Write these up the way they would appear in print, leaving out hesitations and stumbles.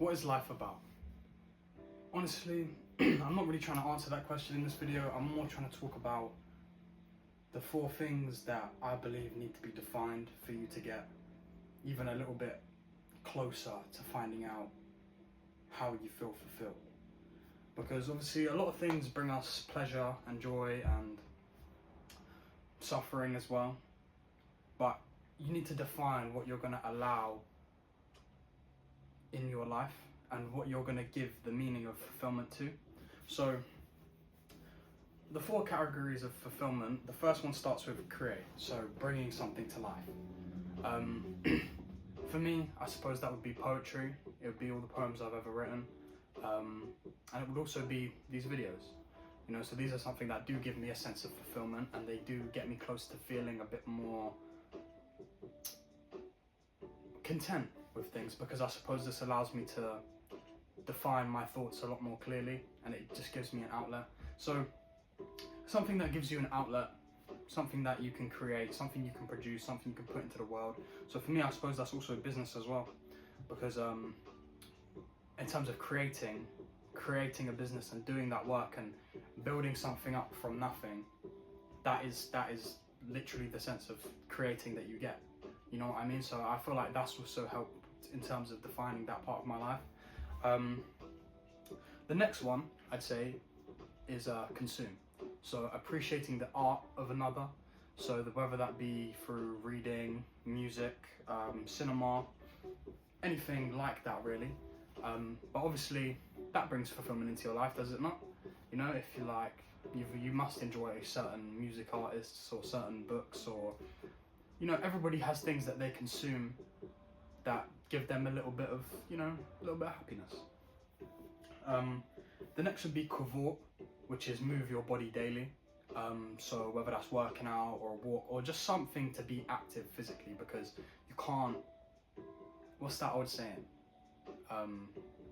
What is life about? Honestly, I'm not really trying to answer that question in this video. I'm more trying to talk about the 4 things that I believe need to be defined for you to get even a little bit closer to finding out how you feel fulfilled. Because obviously a lot of things bring us pleasure and joy and suffering as well, but you need to define what you're going to allow in your life and what you're going to give the meaning of fulfillment to. So the 4 categories of fulfillment, the first one starts with create, so bringing something to life. For me, I suppose that would be poetry. It would be all the poems I've ever written, and it would also be these videos. You know, so these are something that do give me a sense of fulfillment, and they do get me close to feeling a bit more content with things, because I suppose this allows me to define my thoughts a lot more clearly, and it just gives me an outlet. So something that gives you an outlet, something that you can create, something you can produce, something you can put into the world. So for me, I suppose that's also business as well, because in terms of creating a business and doing that work and building something up from nothing, that is literally the sense of creating that you get. You know what I mean? So I feel like that's also helped in terms of defining that part of my life. The next one I'd say is consume. So appreciating the art of another. So whether that be through reading, music, cinema, anything like that really. But obviously that brings fulfillment into your life, does it not? You know, if you like, you must enjoy certain music artists or certain books, or, you know, everybody has things that they consume that give them a little bit of, you know, a little bit of happiness. The next would be Cavort, which is move your body daily. So whether that's working out or a walk or just something to be active physically, because you can't, what's that old saying?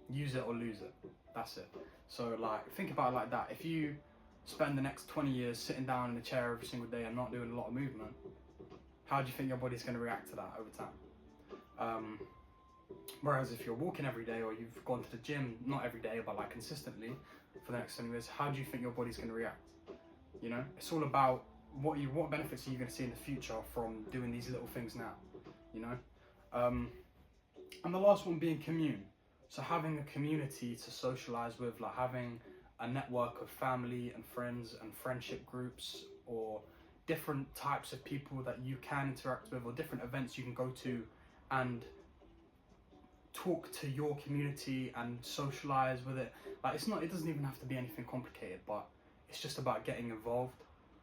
Use it or lose it. That's it. So like, think about it like that. If you spend the next 20 years sitting down in a chair every single day and not doing a lot of movement, how do you think your body's going to react to that over time? Whereas if you're walking every day, or you've gone to the gym, not every day, but like consistently for the next 20 years, how do you think your body's going to react? You know, it's all about what benefits are you going to see in the future from doing these little things now, you know? And the last one being commune. So having a community to socialize with, like having a network of family and friends and friendship groups, or different types of people that you can interact with, or different events you can go to and talk to your community and socialize with it. Like it doesn't even have to be anything complicated, but it's just about getting involved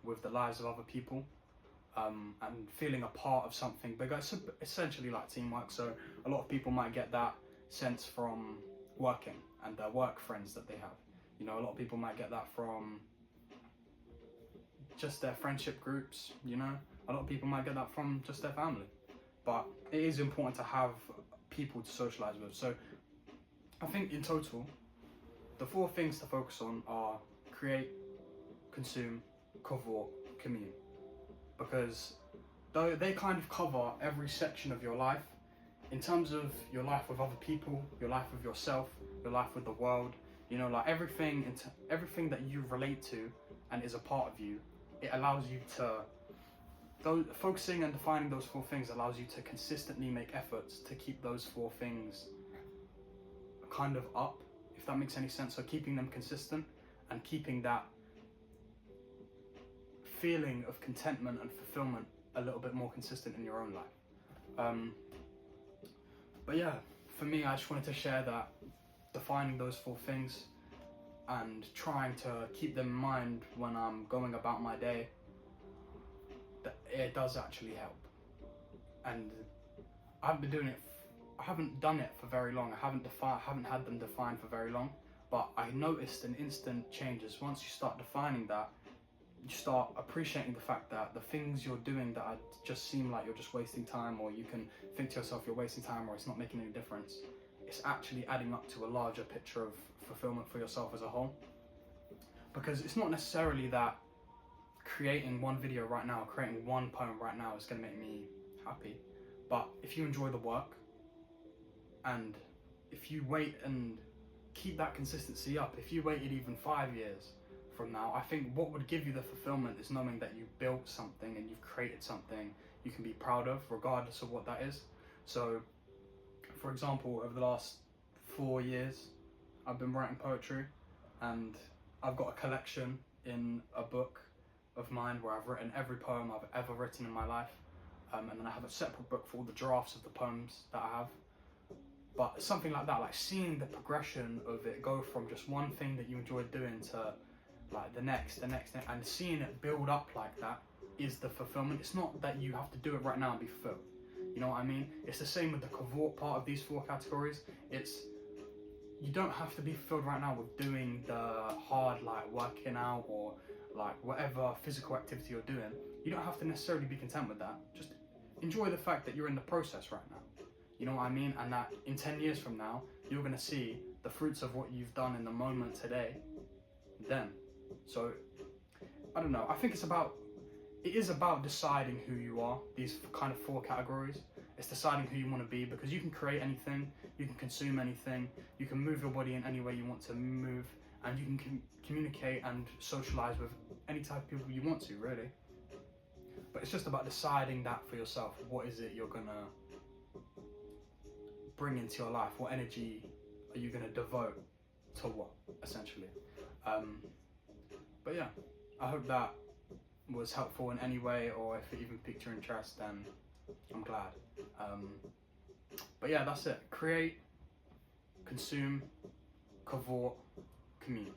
with the lives of other people, and feeling a part of something bigger. It's essentially like teamwork. So a lot of people might get that sense from working and their work friends that they have. You know, a lot of people might get that from just their friendship groups, you know. A lot of people might get that from just their family. But it is important to have people to socialize with. So I think in total, the 4 things to focus on are create, consume, cavort, commune. Because though they kind of cover every section of your life, in terms of your life with other people, your life with yourself, your life with the world, you know, like everything that you relate to and is a part of you, it allows you to, focusing and defining those 4 things allows you to consistently make efforts to keep those 4 things kind of up, if that makes any sense. So keeping them consistent and keeping that feeling of contentment and fulfillment a little bit more consistent in your own life. But yeah, for me, I just wanted to share that defining those 4 things and trying to keep them in mind when I'm going about my day, that it does actually help. And I haven't been doing it, I haven't done it for very long. I haven't had them defined for very long, but I noticed an instant changes. Once you start defining that, you start appreciating the fact that the things you're doing that just seem like you're just wasting time, or you can think to yourself you're wasting time, or it's not making any difference, it's actually adding up to a larger picture of fulfillment for yourself as a whole. Because it's not necessarily that creating one video right now, creating one poem right now is going to make me happy, but if you enjoy the work and if you wait and keep that consistency up, if you waited even 5 years from now, I think what would give you the fulfillment is knowing that you built something and you've created something you can be proud of, regardless of what that is. So, for example, over the last 4 years, I've been writing poetry, and I've got a collection in a book of mine where I've written every poem I've ever written in my life, and then I have a separate book for all the drafts of the poems that I have. But something like that, like seeing the progression of it go from just one thing that you enjoyed doing to like the next, and seeing it build up like that is the fulfillment. It's not that you have to do it right now and be fulfilled. You know what I mean? It's the same with the Cavort part of these 4 categories. It's, you don't have to be fulfilled right now with doing the hard, like working out or like whatever physical activity you're doing. You don't have to necessarily be content with that. Just enjoy the fact that you're in the process right now. You know what I mean? And that in 10 years from now, you're going to see the fruits of what you've done in the moment today then. So, I don't know. I think it is about deciding who you are, these kind of 4 categories. It's deciding who you want to be, because you can create anything, you can consume anything, you can move your body in any way you want to move, and you can communicate and socialise with any type of people you want to, really. But it's just about deciding that for yourself. What is it you're going to bring into your life? What energy are you going to devote to what, essentially? But yeah, I hope that was helpful in any way, or if it even piqued your interest, then I'm glad. But yeah, that's it. Create, consume, cavort, commune.